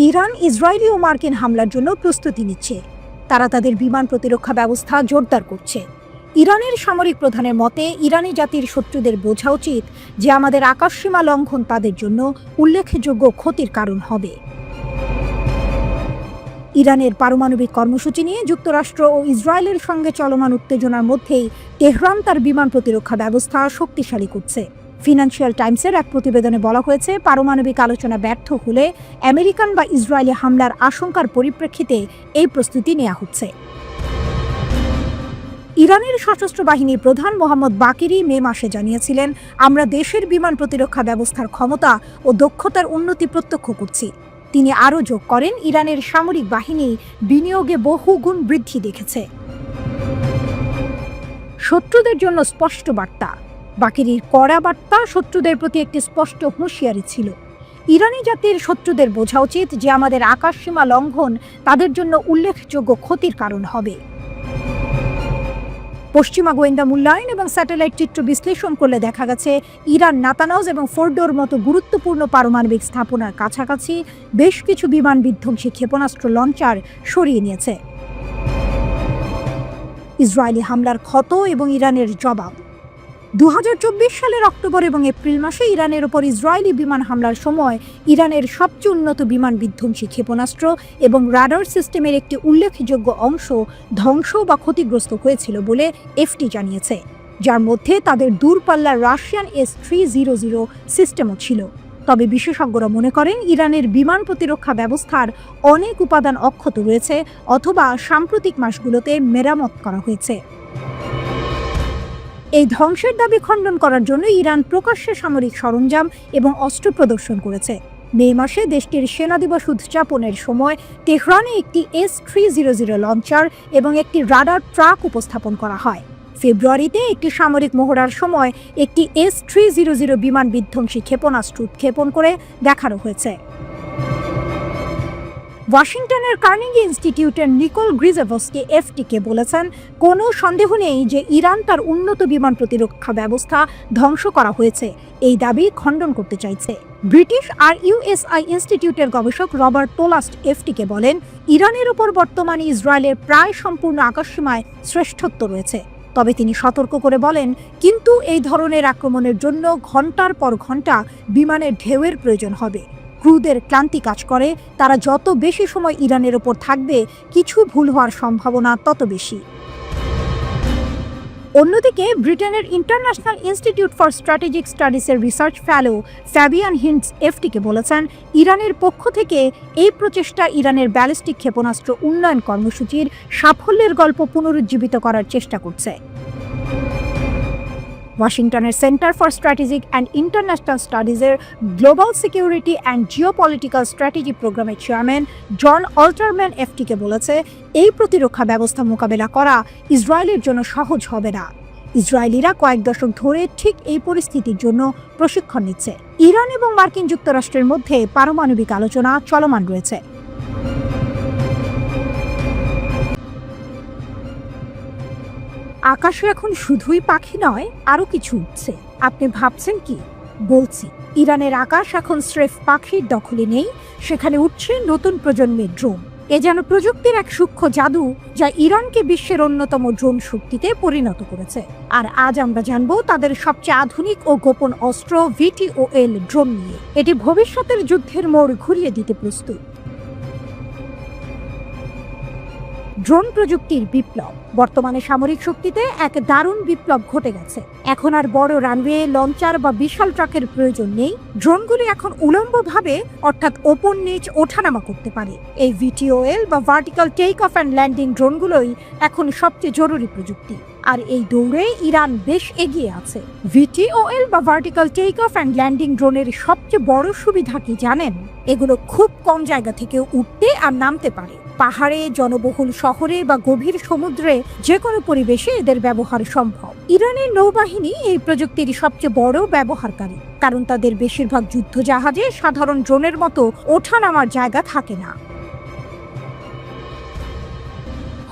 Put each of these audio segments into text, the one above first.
Iran Israeli ও মার্কিন হামলার জন্য প্রস্তুতি নিচ্ছে। তারা তাদের বিমান প্রতিরক্ষা ব্যবস্থা জোরদার করছে। ইরানের সামরিক প্রধানের মতে, ইরানি জাতির শত্রুদের বোঝা উচিত যে আমাদের আকাশসীমা লঙ্ঘন তাদের জন্য উল্লেখযোগ্য ক্ষতির কারণ হবে। ইরানের পারমাণবিক কর্মসূচি নিয়ে যুক্তরাষ্ট্র ও ইসরায়েলের সঙ্গে চলমান উত্তেজনার মধ্যেই তেহরান তার বিমান প্রতিরক্ষা ব্যবস্থা শক্তিশালী করছে। ফিনান্সিয়াল টাইমসের এক প্রতিবেদনে বলা হয়েছে, পারমাণবিক আলোচনা ব্যর্থ হলে আমেরিকান বা ইসরায়েলি হামলার আশঙ্কার পরিপ্রেক্ষিতে এই প্রস্তুতি নেওয়া হচ্ছে। ইরানের সশস্ত্র বাহিনীর প্রধান মোহাম্মদ বাকিরি মে মাসে জানিয়েছিলেন, আমরা দেশের বিমান প্রতিরক্ষা ব্যবস্থার ক্ষমতা ও দক্ষতার উন্নতি প্রত্যক্ষ করছি। তিনি আরও যোগ করেন, ইরানের সামরিক বাহিনী বিনিয়োগে বহুগুণ বৃদ্ধি দেখেছে। শত্রুদের জন্য স্পষ্ট বার্তা। বাকিরির কড়া বার্তা শত্রুদের প্রতি একটি স্পষ্ট হুঁশিয়ারি ছিল। ইরানি জাতির শত্রুদের বোঝা উচিত যে আমাদের আকাশসীমা লঙ্ঘন তাদের জন্য উল্লেখযোগ্য ক্ষতির কারণ হবে। পশ্চিমা গোয়েন্দা মূল্যায়ন এবং স্যাটেলাইট চিত্র বিশ্লেষণ করলে দেখা গেছে, ইরান নাতানজ এবং ফোর্ডোর মতো গুরুত্বপূর্ণ পারমাণবিক স্থাপনার কাছাকাছি বেশ কিছু বিমান বিধ্বংসী ক্ষেপণাস্ত্র লঞ্চার সরিয়ে নিয়েছে। ইসরায়েলি হামলার ক্ষত এবং ইরানের জবাব। 2024 সালের অক্টোবর এবং এপ্রিল মাসে ইরানের ওপর ইসরায়েলি বিমান হামলার সময় ইরানের সবচেয়ে উন্নত বিমান বিধ্বংসী ক্ষেপণাস্ত্র এবং রাডার সিস্টেমের একটি উল্লেখযোগ্য অংশ ধ্বংস বা ক্ষতিগ্রস্ত হয়েছিল বলে এফটি জানিয়েছে, যার মধ্যে তাদের দূরপাল্লার রাশিয়ান S-300 সিস্টেমও ছিল। তবে বিশেষজ্ঞরা মনে করেন, ইরানের বিমান প্রতিরক্ষা ব্যবস্থার অনেক উপাদান অক্ষত রয়েছে অথবা সাম্প্রতিক মাসগুলোতে মেরামত করা হয়েছে। এই ধ্বংসের দাবি খণ্ডন করার জন্য ইরান প্রকাশ্যে সামরিক সরঞ্জাম এবং অস্ত্র প্রদর্শন করেছে। মে মাসে দেশটির সেনা দিবস উদযাপনের সময় তেহরানে একটি S-300 লঞ্চার এবং একটি রাডার ট্রাক উপস্থাপন করা হয়। ফেব্রুয়ারিতে একটি সামরিক মহড়ার সময় একটি S-300 বিমান বিধ্বংসী ক্ষেপণাস্ত্র উৎক্ষেপণ করে দেখানো হয়েছে। ওয়াশিংটনের কার্নেগি ইনস্টিটিউটের নিকোল গ্রিজেভস্কি এফটিকে বলেছেন, কোনো সন্দেহ নেই যে ইরান তার উন্নত বিমান প্রতিরক্ষা ব্যবস্থা ধ্বংস করা হয়েছে। এই দাবি খণ্ডন করতে চাইছে। ব্রিটিশ আর ইউএসআই ইনস্টিটিউটের গবেষক রবার্ট টোলাস্ট এফটিকে বলেন, ইরানের উপর বর্তমানে ইসরায়েলের প্রায় সম্পূর্ণ আকাশসীমায় শ্রেষ্ঠত্ব রয়েছে। তবে তিনি সতর্ক করে বলেন, কিন্তু এই ধরনের আক্রমণের জন্য ঘন্টার পর ঘন্টা বিমানের ঢেউয়ের প্রয়োজন হবে। ক্রুদের ক্লান্তি কাজ করে। তারা যত বেশি সময় ইরানের ওপর থাকবে, কিছু ভুল হওয়ার সম্ভাবনা তত বেশি। অন্যদিকে ব্রিটেনের ইন্টারন্যাশনাল ইনস্টিটিউট ফর স্ট্র্যাটেজিক স্টাডিজের রিসার্চ ফেলো ফ্যাবিয়ান হিন্টস এফটিকে বলেছেন, ইরানের পক্ষ থেকে এই প্রচেষ্টা ইরানের ব্যালিস্টিক ক্ষেপণাস্ত্র উন্নয়ন কর্মসূচির সাফল্যের গল্প পুনরুজ্জীবিত করার চেষ্টা করছে। ওয়াশিংটনের Center for Strategic and International স্টাডিজের Global Security and Geopolitical Strategy প্রোগ্রামের চেয়ারম্যান জন অল্টারম্যান এফটিকে বলেছে, এই প্রতিরক্ষা ব্যবস্থা মোকাবেলা করা ইসরায়েলের জন্য সহজ হবে না। ইসরায়েলিরা কয়েক দশক ধরে ঠিক এই পরিস্থিতির জন্য প্রশিক্ষণ নিচ্ছে। ইরান এবং মার্কিন যুক্তরাষ্ট্রের মধ্যে পারমাণবিক আলোচনা চলমান রয়েছে। আকাশে এখন শুধুই পাখি নয়, আরও কিছু উঠছে। আপনি ভাবছেন কি? বলছি, ইরানের আকাশ এখন স্রেফ পাখির দখলে নেই, সেখানে উঠছে নতুন প্রজন্মের ড্রোন। এ যেন প্রযুক্তির এক সূক্ষ্ম জাদু, যা ইরানকে বিশ্বের অন্যতম ড্রোন শক্তিতে পরিণত করেছে। আর আজ আমরা জানবো তাদের সবচেয়ে আধুনিক ও গোপন অস্ত্র VTOL ড্রোন নিয়ে। এটি ভবিষ্যতের যুদ্ধের মোড় ঘুরিয়ে দিতে প্রস্তুত। ড্রোন প্রযুক্তির বিপ্লব। বর্তমানে সামরিক শক্তিতে এক দারুণ বিপ্লব ঘটে গেছে। এখন আর বড় রানওয়ে, লঞ্চার বা বিশাল ট্রাকের প্রয়োজন নেই। ড্রোনগুলি এখন উলম্বভাবে, অর্থাৎ ওপর নিচ ওঠানামা করতে পারে। এই VTOL বা vertical take off and landing ড্রোনগুলোই এখন সবচেয়ে জরুরি প্রযুক্তি। আর এই দৌড়ে ইরান বেশ এগিয়ে আছে। VTOL বা vertical take off and landing ড্রোনের সবচেয়ে বড় সুবিধা কি জানেন? এগুলো খুব কম জায়গা থেকে উঠতে আর নামতে পারে। পাহাড়ে, জনবহুল শহরে বা গভীর সমুদ্রে যে কোনো পরিবেশে এদের ব্যবহার সম্ভব। ইরানের নৌবাহিনী এই প্রযুক্তির সবচেয়ে বড় ব্যবহারকারী, কারণ তাদের বেশিরভাগ যুদ্ধ জাহাজে সাধারণ ড্রোনের মতো ওঠানামার জায়গা থাকে না।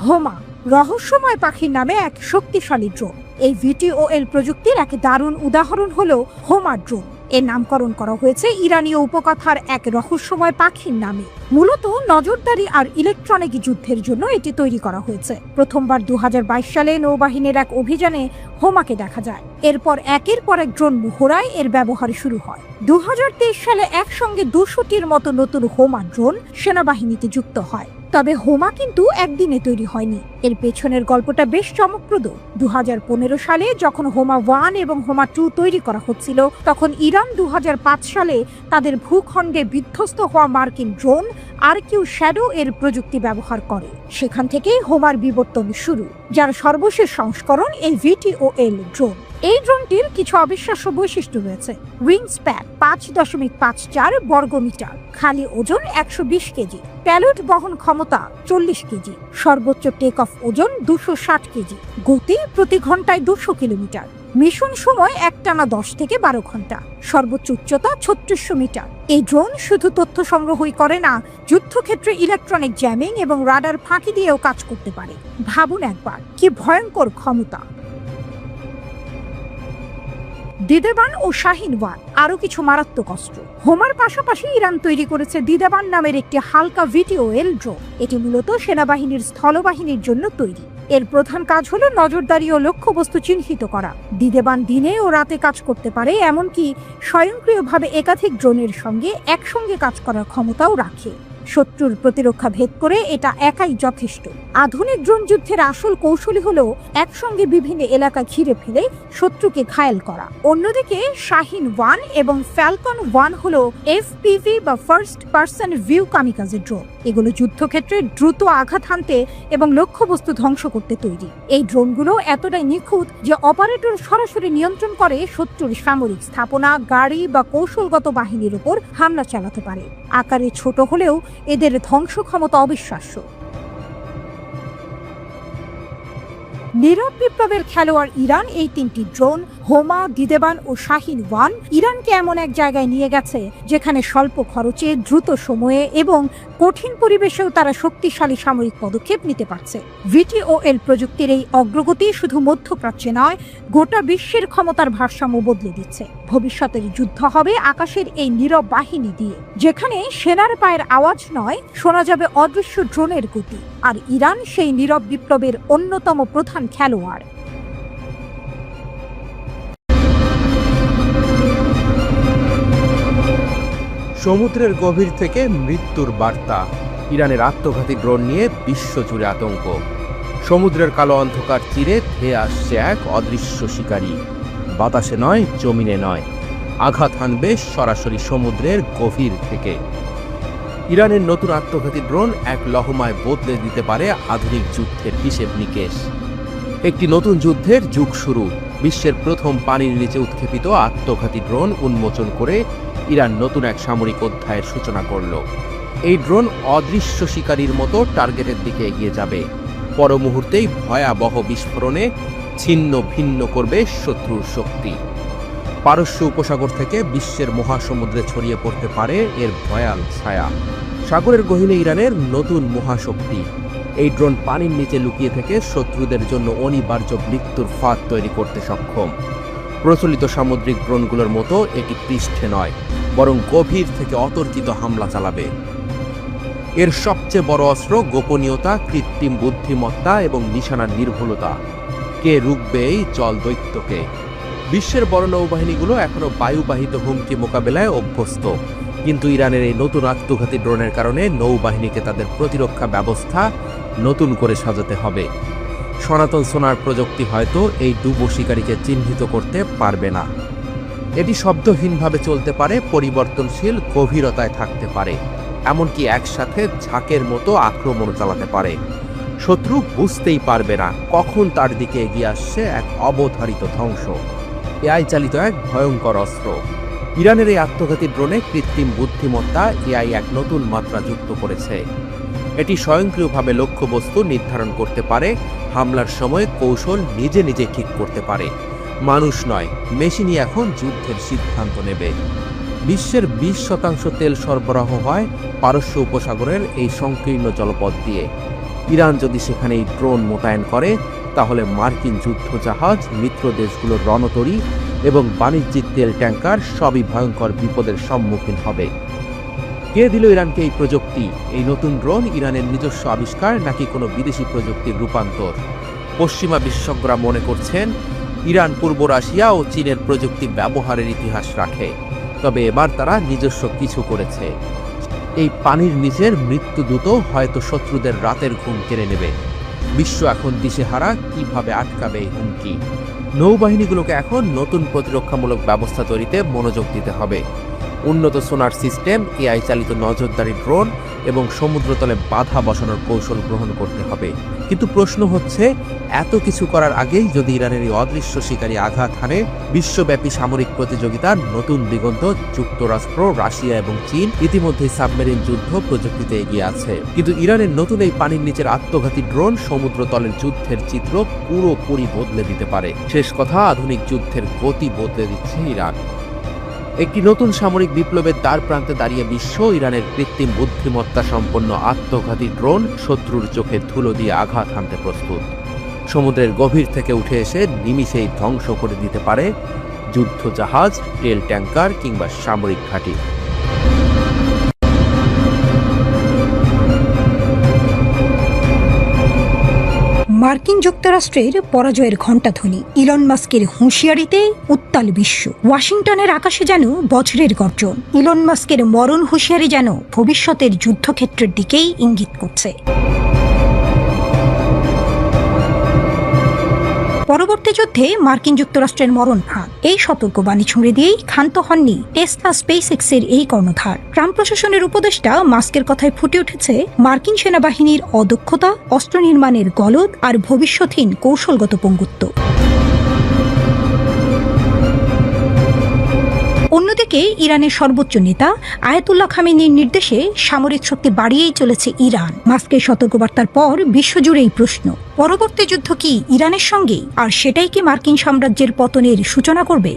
হোমা, রহস্যময় পাখির নামে এক শক্তিশালী ড্রোন। এই VTOL প্রযুক্তির এক দারুণ উদাহরণ হলো হোমা ড্রোন। এর নামকরণ করা হয়েছে ইরানীয় উপকথার এক রহস্যময় পাখির নামে। মূলত নজরদারি আর ইলেকট্রনিক যুদ্ধের জন্য এটি তৈরি করা হয়েছে। প্রথমবার 2022 সালে নৌবাহিনীর এক অভিযানে হোমাকে দেখা যায়। এরপর একের পর এক ড্রোন মহড়ায় এর ব্যবহার শুরু হয়। 2023 সালে একসঙ্গে 200টির মতো নতুন হোমা ড্রোন সেনাবাহিনীতে যুক্ত হয়। তবে হোমা কিন্তু একদিনে তৈরি হয়নি, এর পেছনের গল্পটা বেশ চমকপ্রদ। 2015 সালে যখন হোমা 1 এবং হোমা 2 তৈরি করা হচ্ছিল, তখন ইরান 2005 সালে তাদের ভূখণ্ডে বিধ্বস্ত হওয়া মার্কিন ড্রোন আরকিউ শ্যাডো এর প্রযুক্তি ব্যবহার করে। সেখান থেকেই হোমার বিবর্তন শুরু, যার সর্বশেষ সংস্করণ এই VTOL ড্রোন। এই ড্রোনটির কিছু অবিশ্বাস্য বৈশিষ্ট্য রয়েছে। উইং স্প্যান 5.54 বর্গমিটার, খালি ওজন 120 কেজি, প্যালোড বহন ক্ষমতা 40 কেজি, সর্বোচ্চ টেক অফ ওজন 260 কেজি, গতি প্রতি ঘন্টায় 200 কিলোমিটার, মিশন সময় একটানা 10 থেকে 12 ঘন্টা, সর্বোচ্চ উচ্চতা 3600 মিটার। এই ড্রোন শুধু তথ্য সংগ্রহই করে না, যুদ্ধক্ষেত্রে ইলেকট্রনিক জ্যামিং এবং রাডার ফাঁকি দিয়েও কাজ করতে পারে। ভাবুন একবার, কি ভয়ঙ্কর ক্ষমতা। দিদেবান ও শাহিন 1 আরো কিছু মারাত্মক অস্ত্র। হোমার পাশাপাশি ইরান তৈরি করেছে দিদেবান নামের একটি হালকা VTOL ড্রোন। এটি মূলত সেনাবাহিনীর স্থলবাহিনীর জন্য তৈরি। এর প্রধান কাজ হলো নজরদারি ও লক্ষ্যবস্তু চিহ্নিত করা। দিদেবান দিনে ও রাতে কাজ করতে পারে, এমনকি স্বয়ংক্রিয়ভাবে একাধিক ড্রোনের সঙ্গে একসঙ্গে কাজ করার ক্ষমতাও রাখে। শত্রুর প্রতিরক্ষা ভেদ করে এটা একাই যথেষ্ট। আধুনিক ড্রোন যুদ্ধের আসল কৌশলী হলো একসঙ্গে বিভিন্ন এলাকা ঘিরে ফেলে শত্রুকে ঘায়েল করা। অন্যদিকে শাহিন 1 এবং ফ্যালকন 1 হলো FPV বা first person view kamikaze drone. এগুলো যুদ্ধক্ষেত্রে দ্রুত আঘাত হানতে এবং লক্ষ্যবস্তু ধ্বংস করতে তৈরি। এই ড্রোনগুলো এতটাই নিখুঁত যে অপারেটর সরাসরি নিয়ন্ত্রণ করে শত্রুর সামরিক স্থাপনা, গাড়ি বা কৌশলগত বাহিনীর উপর হামলা চালাতে পারে। আকারে ছোট হলেও এদের ধ্বংস ক্ষমতা অবিশ্বাস্য। নীরব বিপ্লবের খেলোয়াড় ইরান এই তিনটি ড্রোন হোমা, দিদেবান ও শাহিন 1 ইরানকে এমন এক জায়গায় নিয়ে গেছে যেখানে স্বল্প খরচে, দ্রুত সময়ে এবং কঠিন পরিবেশেও তারা শক্তিশালী সামরিক পদক্ষেপ নিতে পারছে। VTOL প্রযুক্তির এই অগ্রগতি শুধু মধ্যপ্রাচ্যে নয়, গোটা বিশ্বের ক্ষমতার ভারসাম্য বদলে দিচ্ছে। ভবিষ্যতের যুদ্ধ হবে আকাশের এই নীরব বাহিনী দিয়ে, যেখানে সেনার পায়ের আওয়াজ নয়, শোনা যাবে অদৃশ্য ড্রোনের গতি। আর ইরান সেই নীরব বিপ্লবের অন্যতম প্রধান খেলোয়াড়। সমুদ্রের গভীর থেকে মৃত্যুর বার্তা। ইরানের আত্মঘাতী ড্রোন নিয়ে বিশ্বজুড়ে আতঙ্ক। সমুদ্রের কালো অন্ধকার চিরে ধেয়ে আসছে এক অদৃশ্য শিকারী। বাতাসে নয়, জমিনে নয়, আঘাত হানবে সরাসরি সমুদ্রের গভীর থেকে। ইরানের নতুন আত্মঘাতী ড্রোন এক লহমায় বদলে দিতে পারে আধুনিক যুদ্ধের হিসেব নিকেশ। একটি নতুন যুদ্ধের যুগ শুরু। বিশ্বের প্রথম পানির নিচে উৎক্ষেপিত আত্মঘাতী ড্রোন উন্মোচন করে ইরান নতুন এক সামরিক অধ্যায়ের সূচনা করল। এই ড্রোন অদৃশ্য শিকারীর মতো টার্গেটের দিকে এগিয়ে যাবে। পর মুহূর্তেই ভয়াবহ বিস্ফোরণে ছিন্ন ভিন্ন করবে শত্রুর শক্তি। পারস্য উপসাগর থেকে বিশ্বের মহাসমুদ্রে ছড়িয়ে পড়তে পারে এর ভয়াল ছায়া। সাগরের গহীনে ইরানের নতুন মহাশক্তি। এই ড্রোন পানির নিচে লুকিয়ে থেকে শত্রুদের জন্য অনিবার্য মৃত্যুর ফাঁদ তৈরি করতে সক্ষম। প্রচলিত সামুদ্রিক ড্রোনগুলোর মতো এটি পৃষ্ঠে নয়, বরং গভীর থেকে অতর্কিত হামলা চালাবে। এর সবচেয়ে বড় অস্ত্র গোপনীয়তা, কৃত্রিম বুদ্ধিমত্তা এবং নিশানার নির্ভুলতা। কে রুখবে এই জল দৈত্যকে? বিশ্বের বড় নৌবাহিনীগুলো এখনো বায়ুবাহিত হুমকি মোকাবেলায় অভ্যস্ত, কিন্তু ইরানের এই নতুন আত্মঘাতী ড্রোনের কারণে নৌবাহিনীকে তাদের প্রতিরক্ষা ব্যবস্থা নতুন করে সাজাতে হবে। সনাতন সোনার প্রযুক্তি হয়তো এই ডুবো শিকারীকে চিহ্নিত করতে পারবে না। এটি শব্দহীনভাবে চলতে পারে, পরিবর্তনশীল গভীরতায় থাকতে পারে, এমনকি একসাথে ঝাঁকের মতো আক্রমণ চালাতে পারে। শত্রু বুঝতেই পারবে না কখন তার দিকে এগিয়ে আসছে এক অবধারিত ধ্বংস। এআই চালিত এক ভয়ঙ্কর অস্ত্র। ইরানের এই আত্মঘাতী ড্রোনে কৃত্রিম বুদ্ধিমত্তা এআই এক নতুন মাত্রা যুক্ত করেছে। এটি স্বয়ংক্রিয়ভাবে লক্ষ্যবস্তু নির্ধারণ করতে পারে, হামলার সময় কৌশল নিজে নিজে ঠিক করতে পারে। মানুষ নয়, মেশিনই এখন যুদ্ধের সিদ্ধান্ত নেবে। বিশ্বের 20% তেল সরবরাহ হয় পারস্য উপসাগরের এই সংকীর্ণ জলপথ দিয়ে। ইরান যদি সেখানে এই ড্রোন মোতায়েন করে, তাহলে মার্কিন যুদ্ধজাহাজ, মিত্র দেশগুলোর রণতরী এবং বাণিজ্যিক তেল ট্যাঙ্কার সবই ভয়ঙ্কর বিপদের সম্মুখীন হবে। কে দিল ইরানকে এই প্রযুক্তি? এই নতুন ড্রোন ইরানের নিজস্ব আবিষ্কার নাকি কোনো বিদেশি প্রযুক্তির রূপান্তর? পশ্চিমা বিশেষজ্ঞরা মনে করছেন ইরান পূর্ব রাশিয়া ও চীনের প্রযুক্তি ব্যবহারের ইতিহাস রাখে, তবে এবার তারা নিজস্ব কিছু করেছে। এই পানির নিচের মৃত্যুদূত হয়তো শত্রুদের রাতের ঘুম কেড়ে নেবে। বিশ্ব এখন দিশেহারা, কিভাবে আটকাবে এই হুমকি? নৌবাহিনীগুলোকে এখন নতুন প্রতিরক্ষামূলক ব্যবস্থা তৈরিতে মনোযোগ দিতে হবে। উন্নত সোনার সিস্টেম, এআই চালিত নজরদারি ড্রোন এবং সমুদ্রতলে বাধা বসানোর কৌশল গ্রহণ করতে হবে। কিন্তু প্রশ্ন হচ্ছে, এত কিছু করার আগেই যদি ইরানের এই অদৃশ্য শিকারী আঘাত হানে, বিশ্বব্যাপী সামরিক প্রতিযোগিতার নতুন দিগন্ত। যুক্তরাষ্ট্র, রাশিয়া এবং চীন ইতিমধ্যেই সাবমেরিন যুদ্ধ প্রযুক্তিতে এগিয়ে আছে, কিন্তু ইরানের নতুন এই পানির নিচের আত্মঘাতী ড্রোন সমুদ্রতলের যুদ্ধের চিত্র পুরোপুরি বদলে দিতে পারে। শেষ কথা, আধুনিক যুদ্ধের গতি বদলে দিচ্ছে ইরান। একটি নতুন সামরিক বিপ্লবের দ্বার প্রান্তে দাঁড়িয়ে বিশ্ব। ইরানের কৃত্রিম বুদ্ধিমত্তা সম্পন্ন আত্মঘাতী ড্রোন শত্রুর চোখে ধুলো দিয়ে আঘাত হানতে প্রস্তুত। সমুদ্রের গভীর থেকে উঠে এসে নিমিষেই ধ্বংস করে দিতে পারে যুদ্ধ জাহাজ, তেল ট্যাঙ্কার কিংবা সামরিক ঘাঁটি। মার্কিন যুক্তরাষ্ট্রের পরাজয়ের ঘণ্টাধ্বনি, ইলন মাস্কের হুঁশিয়ারিতে উত্তাল বিশ্ব। ওয়াশিংটনের আকাশে যেন বজ্রের গর্জন। ইলন মাস্কের মরণ হুঁশিয়ারি যেন ভবিষ্যতের যুদ্ধক্ষেত্রের দিকেই ইঙ্গিত করছে। পরবর্তী যুদ্ধে মার্কিন যুক্তরাষ্ট্রের মরণফাঁদ, এই সতর্কবাণী ছুঁড়ে দিয়েই ক্ষান্ত হননি টেসলা স্পেসএক্সের এই কর্ণধার। ট্রাম্প প্রশাসনের উপদেষ্টা মাস্কের কথায় ফুটে উঠেছে মার্কিন সেনাবাহিনীর অদক্ষতা, অস্ত্র নির্মাণের গলদ আর ভবিষ্যৎহীন কৌশলগত পঙ্গুত্ব। অন্যদিকে ইরানের সর্বোচ্চ নেতা আয়াতুল্লাহ খামেনির নির্দেশে সামরিক শক্তি বাড়িয়েই চলেছে ইরান। মাস্কের সতর্কবার্তার পর বিশ্বজুড়েই প্রশ্ন, পরবর্তী যুদ্ধ কি ইরানের সঙ্গে? আর সেটাই কি মার্কিন সাম্রাজ্যের পতনের সূচনা করবে?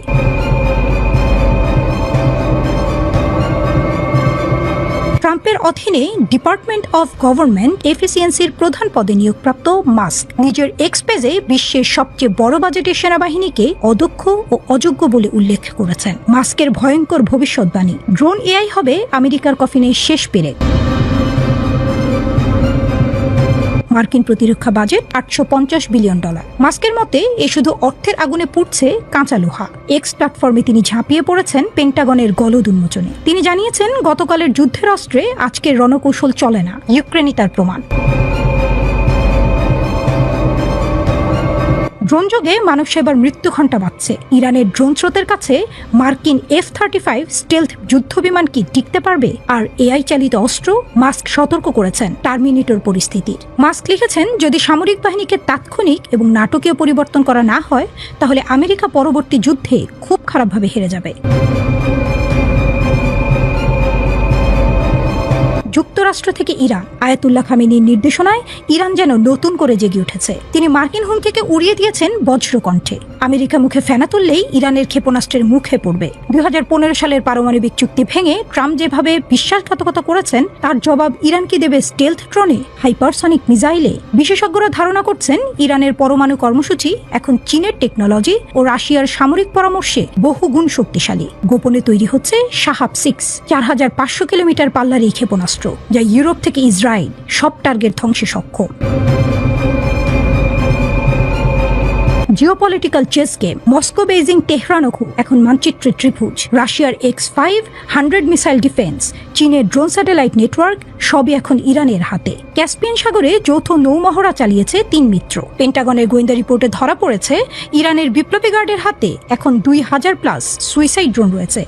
ট্রাম্পের অধীনে ডিপার্টমেন্ট অফ গভর্নমেন্ট এফিসিয়েন্সির প্রধান পদে নিয়োগপ্রাপ্ত মাস্ক নিজের এক্স পেজে বিশ্বের সবচেয়ে বড় বাজেটের সেনাবাহিনীকে অদক্ষ ও অযোগ্য বলে উল্লেখ করেছেন। মাস্কের ভয়ঙ্কর ভবিষ্যৎবাণী, ড্রোন এআই হবে আমেরিকার কফিনের শেষ পেরেক। মার্কিন প্রতিরক্ষা বাজেট $850 বিলিয়ন। মাস্কের মতে এ শুধু অর্থের আগুনে পুড়ছে কাঁচা লোহা। এক্স প্ল্যাটফর্মে তিনি ঝাঁপিয়ে পড়েছেন পেন্টাগনের গলদ উন্মোচনে। তিনি জানিয়েছেন, গতকালের যুদ্ধের অস্ত্রে আজকের রণকৌশল চলে না, ইউক্রেনই তার প্রমাণ। ড্রোন যোগে মানব সেবার মৃত্যু ঘণ্টা বাজছে। ইরানের ড্রোন স্রোতের কাছে মার্কিন F-35 স্টেলথ যুদ্ধ বিমান কি টিকতে পারবে? আর এআই চালিত অস্ত্র? মাস্ক সতর্ক করেছেন টার্মিনেটর পরিস্থিতির। মাস্ক লিখেছেন, যদি সামরিক বাহিনীকে তাৎক্ষণিক এবং নাটকীয় পরিবর্তন করা না হয়, তাহলে আমেরিকা পরবর্তী যুদ্ধে খুব খারাপভাবে হেরে যাবে। যুক্তরাষ্ট্র থেকে ইরান, আয়াতুল্লাহ খামেনির নির্দেশনায় ইরান যেন নতুন করে জেগে উঠেছে। তিনি মার্কিন হুমকিকে উড়িয়ে দিয়েছেন বজ্রকণ্ঠে। আমেরিকা মুখে ফেনা তুললেই ইরানের ক্ষেপণাস্ত্রের মুখে পড়বে। 2015 সালের পারমাণবিক চুক্তি ভেঙে ট্রাম্প যেভাবে বিশ্বাসঘাতকতা করেছেন, তার জবাব ইরান কি দেবে স্টেলথ ড্রোনে, হাইপারসনিক মিসাইলে? বিশেষজ্ঞরা ধারণা করছেন, ইরানের পরমাণু কর্মসূচি এখন চীনের টেকনোলজি ও রাশিয়ার সামরিক পরামর্শে বহুগুণ শক্তিশালী। গোপনে তৈরি হচ্ছে শাহাব 6, 4500 কিলোমিটার পাল্লার এই ক্ষেপণাস্ত্র, যা ইউরোপ থেকে ইসরায়েল সব টার্গেট ধ্বংসে সক্ষম। Geopolitical chess game, Moscow, Beijing, তেহরানও এখন মানচিত্রের ত্রিভুজ। রাশিয়ার X-500 মিসাইল ডিফেন্স, চীনের ড্রোন স্যাটেলাইট নেটওয়ার্ক, সবই এখন ইরানের হাতে। ক্যাসপিয়ান সাগরে যৌথ নৌমহড়া চালিয়েছে 3 মিত্র। পেন্টাগনের গোয়েন্দা রিপোর্টে ধরা পড়েছে, ইরানের বিপ্লবী গার্ডের হাতে এখন 2000+ সুইসাইড ড্রোন রয়েছে,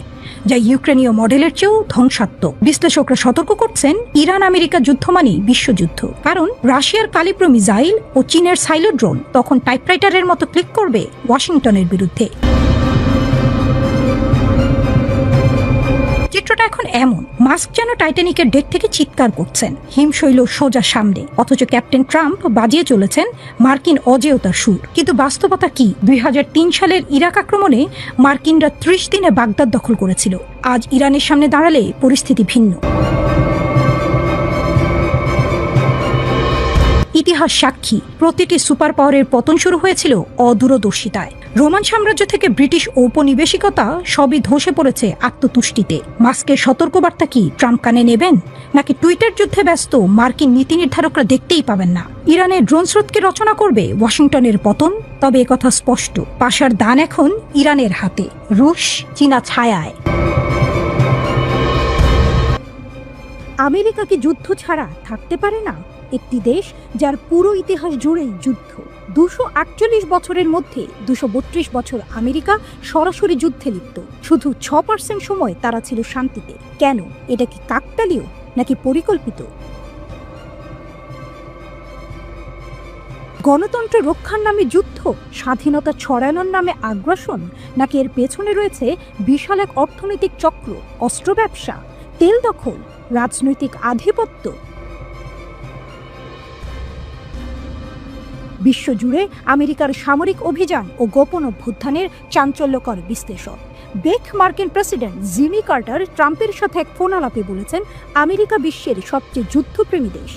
যা ইউক্রেনীয় মডেলের চেয়েও ধ্বংসাত্মক। বিশ্লেষকরা সতর্ক করছেন, ইরান আমেরিকা যুদ্ধ মানেই বিশ্বযুদ্ধ। কারণ রাশিয়ার কালিপ্রো মিসাইল ও চীনের সাইলো ড্রোন তখন টাইপরাইটারের মতো ক্লিক করবে ওয়াশিংটনের বিরুদ্ধে। চিত্রটা এখন এমন, মাস্ক যেন টাইটানিকের ডেক থেকে চিৎকার করছেন, হিমশৈল সোজা সামনে, অথচ ক্যাপ্টেন ট্রাম্প বাজিয়ে চলেছেন মার্কিন অজেয়তার সুর। কিন্তু বাস্তবতা কি? 2003 সালের ইরাক আক্রমণে মার্কিনরা 30 দিনে বাগদাদ দখল করেছিল। আজ ইরানের সামনে দাঁড়ালে পরিস্থিতি ভিন্ন। ইতিহাস সাক্ষী, প্রতিটি সুপার পাওয়ারের পতন শুরু হয়েছিল অদূরদর্শিতায়। রোমান সাম্রাজ্য থেকে ব্রিটিশ ঔপনিবেশিকতা সবই ধসে পড়েছে আত্মতুষ্টিতে। মাস্কের সতর্কবার্তা কি ট্রাম্প কানে নেবেন, নাকি টুইটার যুদ্ধে ব্যস্ত মার্কিন নীতি নির্ধারকরা দেখতেই পাবেন না? ইরানের ড্রোন স্রোতকে রচনা করবে ওয়াশিংটনের পতন? তবে একথা স্পষ্ট, পাশার দান এখন ইরানের হাতে, রুশ চীনা ছায়ায়। আমেরিকা কি যুদ্ধ ছাড়া থাকতে পারে না? একটি দেশ যার পুরো ইতিহাস জুড়েই যুদ্ধ। 248 বছরের মধ্যে 232 বছর আমেরিকা সরাসরি যুদ্ধে লিপ্ত। শুধু 6% সময় তারা ছিল শান্তিতে। কেন? এটা কি কাকতালীয় নাকি পরিকল্পিত? গণতন্ত্র রক্ষার নামে যুদ্ধ, স্বাধীনতা ছড়ানোর নামে আগ্রাসন, নাকি এর পেছনে রয়েছে বিশাল এক অর্থনৈতিক চক্র, অস্ত্র ব্যবসা, তেল দখল, রাজনৈতিক আধিপত্য? বিশ্বজুড়ে আমেরিকার সামরিক অভিযান ও গোপন অভ্যুত্থানের চাঞ্চল্যকর বিশ্লেষণ। বেক মার্কিন প্রেসিডেন্ট জিমি কার্টার ট্রাম্পের সাথে এক ফোন আলাপে বলেছেন, আমেরিকা বিশ্বের সবচেয়ে যুদ্ধপ্রেমী দেশ।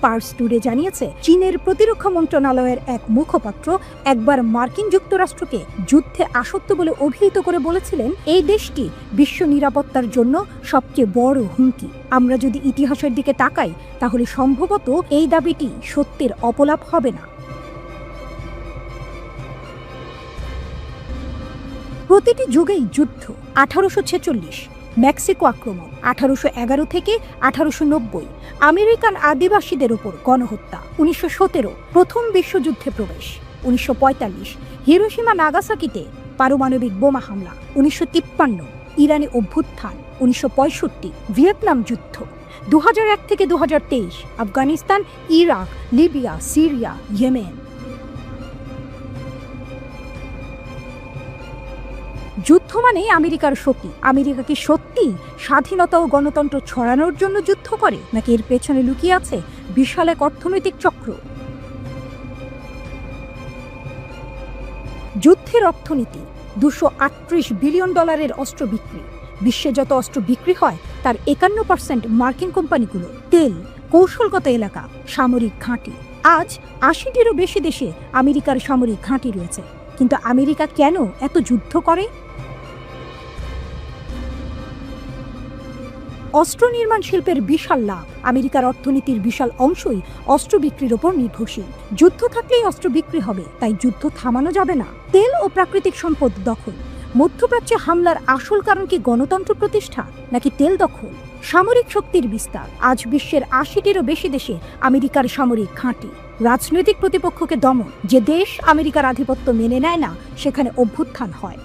পার্স টুডে জানিয়েছে, চীনের প্রতিরক্ষা মন্ত্রণালয়ের এক মুখপাত্র একবার মার্কিন যুক্তরাষ্ট্রকে যুদ্ধে আসক্ত বলে অভিহিত করে বলেছিলেন, এই দেশটি বিশ্ব নিরাপত্তার জন্য সবচেয়ে বড় হুমকি। আমরা যদি ইতিহাসের দিকে তাকাই, তাহলে সম্ভবত এই দাবিটি সত্যের অপলাপ হবে না। প্রতিটি যুগেই যুদ্ধ। 1846 মেক্সিকো আক্রমণ, 1811 থেকে 1890 আমেরিকান আদিবাসীদের উপর গণহত্যা, 1917 প্রথম বিশ্বযুদ্ধে প্রবেশ, 1945 হিরোশিমা নাগাসাকিতে পারমাণবিক বোমা হামলা, 1953 ইরানে অভ্যুত্থান, 1965 ভিয়েতনাম যুদ্ধ, 2001 থেকে 2023 Afghanistan, Iraq, Libya, Syria, Yemen. যুদ্ধ মানে আমেরিকার শক্তি। আমেরিকা কি সত্যি স্বাধীনতা ও গণতন্ত্র ছড়ানোর জন্য যুদ্ধ করে, নাকি এর পেছনে লুকিয়ে আছে বিশাল এক অর্থনৈতিক চক্র? যুদ্ধের অর্থনীতি। $238 বিলিয়ন অস্ত্র বিক্রি। বিশ্বে যত অস্ত্র বিক্রি হয় তার 51% মার্কিন কোম্পানিগুলো। তেল, কৌশলগত এলাকা, সামরিক ঘাঁটি। আজ 80টিরও বেশি দেশে আমেরিকার সামরিক ঘাঁটি রয়েছে। কিন্তু আমেরিকা কেন এত যুদ্ধ করে? অস্ত্র নির্মাণ শিল্পের বিশাল লাভ। আমেরিকার অর্থনীতির বিশাল অংশই অস্ত্র বিক্রির ওপর নির্ভরশীল। যুদ্ধ থাকলেই অস্ত্র বিক্রি হবে, তাই যুদ্ধ থামানো যাবে না। তেল ও প্রাকৃতিক সম্পদ দখল। মধ্যপ্রাচ্যে হামলার আসল কারণ কি গণতন্ত্র প্রতিষ্ঠা, নাকি তেল দখল? সামরিক শক্তির বিস্তার। আজ বিশ্বের 80টিরও বেশি দেশে আমেরিকার সামরিক ঘাঁটি। রাজনৈতিক প্রতিপক্ষকে দমন। যে দেশ আমেরিকার আধিপত্য মেনে নেয় না, সেখানে অভ্যুত্থান হয়।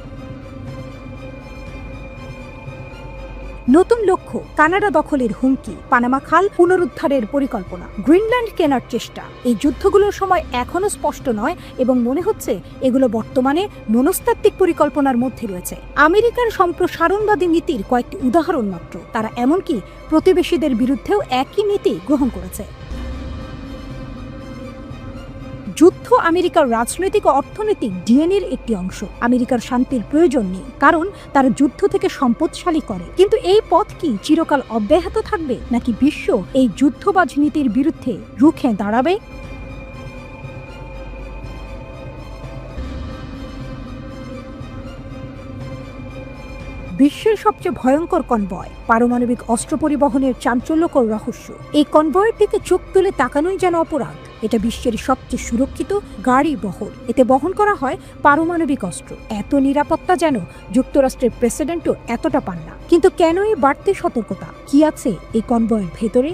নতুন লক্ষ্য, কানাডা দখলের হুমকি, পানামা খাল পুনরুদ্ধারের পরিকল্পনা, গ্রিনল্যান্ড কেনার চেষ্টা। এই যুদ্ধগুলোর সময় এখনো স্পষ্ট নয় এবং মনে হচ্ছে এগুলো বর্তমানে মনস্তাত্ত্বিক পরিকল্পনার মধ্যে রয়েছে। আমেরিকার সম্প্রসারণবাদী নীতির কয়েকটি উদাহরণ মাত্র। তারা এমনকি প্রতিবেশীদের বিরুদ্ধেও একই নীতি গ্রহণ করেছে। যুদ্ধ আমেরিকার রাজনৈতিক ও অর্থনৈতিক ডিএনএর একটি অংশ। আমেরিকার শান্তির প্রয়োজন নেই, কারণ তারা যুদ্ধ থেকে সম্পদশালী করে। কিন্তু এই পথ কি চিরকাল অব্যাহত থাকবে, নাকি বিশ্ব এই যুদ্ধবাজ নীতির বিরুদ্ধে রুখে দাঁড়াবে? বিশ্বের সবচেয়ে ভয়ঙ্কর কনভয়, পারমাণবিক অস্ত্র পরিবহনের চাঞ্চল্যকর রহস্য। এই কনভয়ের দিকে চোখ তুলে তাকানোই যেন অপরাধ। এটা বিশ্বের সবচেয়ে সুরক্ষিত গাড়ি বহর। এতে বহন করা হয় পারমাণবিক অস্ত্র। এত নিরাপত্তা যেন যুক্তরাষ্ট্রের প্রেসিডেন্টও এতটা পান না। কিন্তু কেন এই বাড়তি সতর্কতা? কি আছে এই কনভয়ের ভেতরে?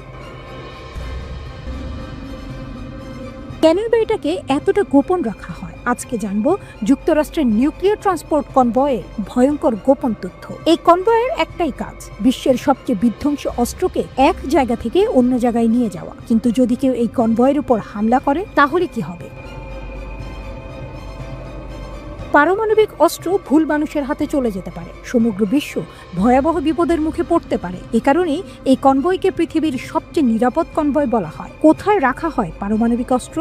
কেন এটাকে এতটা গোপন রাখা হয়? আজকে জানবো যুক্তরাষ্ট্রের নিউক্লিয়ার ট্রান্সপোর্ট কনভয়ের ভয়ঙ্কর গোপন তথ্য। এই কনভয়ের একটাই কাজ, বিশ্বের সবচেয়ে বিধ্বংসী অস্ত্রকে এক জায়গা থেকে অন্য জায়গায় নিয়ে যাওয়া। কিন্তু যদি কেউ এই কনভয়ের উপর হামলা করে, তাহলে কি হবে? পারমাণবিক অস্ত্র ভুল মানুষের হাতে চলে যেতে পারে। সমগ্র বিশ্ব ভয়াবহ বিপদের মুখে পড়তে পারে। এ কারণেই এই কনভয়কে পৃথিবীর সবচেয়ে নিরাপদ কনভয় বলা হয়। কোথায় রাখা হয় পারমাণবিক অস্ত্র?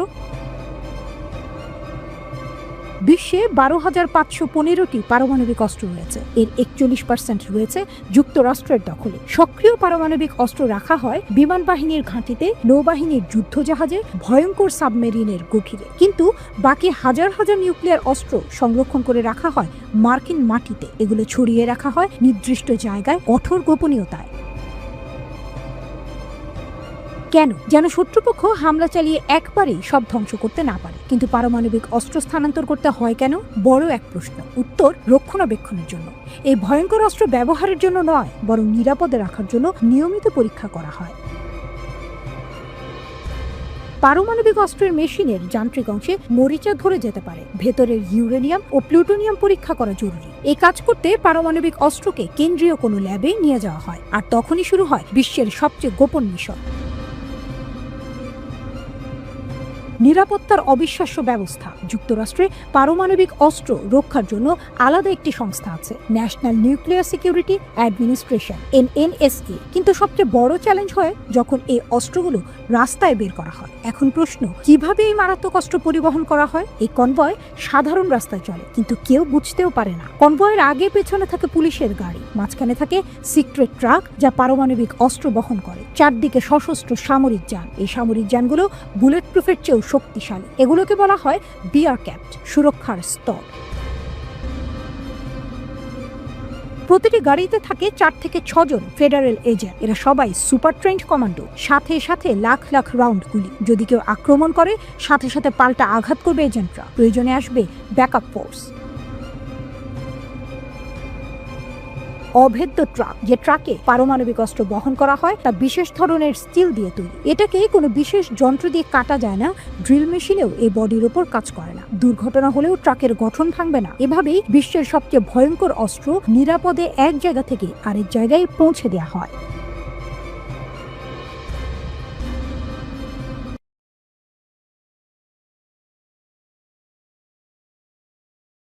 বিশ্বে 12,515টি পারমাণবিক অস্ত্র রয়েছে। এর 41% রয়েছে যুক্তরাষ্ট্রের দখলে। সক্রিয় পারমাণবিক অস্ত্র রাখা হয় বিমান বাহিনীর ঘাঁটিতে, নৌবাহিনীর যুদ্ধজাহাজে, ভয়ঙ্কর সাবমেরিনের গভীরে। কিন্তু বাকি হাজার হাজার নিউক্লিয়ার অস্ত্র সংরক্ষণ করে রাখা হয় মার্কিন মাটিতে। এগুলো ছড়িয়ে রাখা হয় নির্দিষ্ট জায়গায় কঠোর গোপনীয়তায়। কেন? যেন শত্রুপক্ষ হামলা চালিয়ে একবারেই সব ধ্বংস করতে না পারে। কিন্তু পারমাণবিক অস্ত্র স্থানান্তর করতে হয় কেন? বড় এক প্রশ্ন। উত্তর, রক্ষণাবেক্ষণের জন্য। এই ভয়ঙ্কর অস্ত্র ব্যবহারের জন্য নয়, বরং নিরাপদে রাখার জন্য নিয়মিত পরীক্ষা করা হয়। পারমাণবিক অস্ত্রের মেশিনের যান্ত্রিক অংশে মরিচা ধরে যেতে পারে। ভেতরের ইউরেনিয়াম ও প্লুটোনিয়াম পরীক্ষা করা জরুরি। এই কাজ করতে পারমাণবিক অস্ত্রকে কেন্দ্রীয় কোনো ল্যাবে নিয়ে যাওয়া হয়, আর তখনই শুরু হয় বিশ্বের সবচেয়ে গোপন মিশন। নিরাপত্তার অবিশ্বাস্য ব্যবস্থা। যুক্তরাষ্ট্রে পারমাণবিক অস্ত্র রক্ষার জন্য আলাদা একটি সংস্থা আছে, national nuclear security administration, NNSA। কিন্তু সবচেয়ে বড় চ্যালেঞ্জ হয় যখন এই অস্ত্রগুলো রাস্তায় বের করা হয়। এখন প্রশ্ন, কিভাবে এই মারাত্মক অস্ত্র পরিবহন করা হয়? এই কনভয় সাধারণ রাস্তায় চলে, কিন্তু কেউ বুঝতেও পারে না। কনভয়ের আগে পেছনে থাকে পুলিশের গাড়ি, মাঝখানে থাকে সিক্রেট ট্রাক যা পারমাণবিক অস্ত্র বহন করে, চারদিকে সশস্ত্র সামরিক যান। এই সামরিক যানগুলো বুলেট প্রুফের চেয়েও শক্তিশালী। এগুলোকে বলা হয় বিয়ার ক্যাপ্ট, সুরক্ষার স্তর। প্রতিটি গাড়িতে থাকে 4 থেকে 6 জন ফেডারেল এজেন্ট। এরা সবাই সুপার ট্রেন্ড কমান্ডো। সাথে সাথে লাখ লাখ রাউন্ড গুলি। যদি কেউ আক্রমণ করে, সাথে সাথে পাল্টা আঘাত করবে এজেন্টরা। প্রয়োজনে আসবে ব্যাকআপ ফোর্স। অভেদ্য ট্রাক, যে ট্রাকে পারমাণবিক অস্ত্র বহন করা হয়, তা বিশেষ ধরনের স্টিল দিয়ে তৈরি। এটাকে কোনো বিশেষ যন্ত্র দিয়ে কাটা যায় না। ড্রিল মেশিনেও এই বডির উপর কাজ করে না। দুর্ঘটনা হলেও ট্রাকের গঠন ভাঙবে না। এভাবেই বিশ্বের সবচেয়ে ভয়ঙ্কর অস্ত্র নিরাপদে এক জায়গা থেকে আরেক জায়গায় পৌঁছে দেওয়া হয়।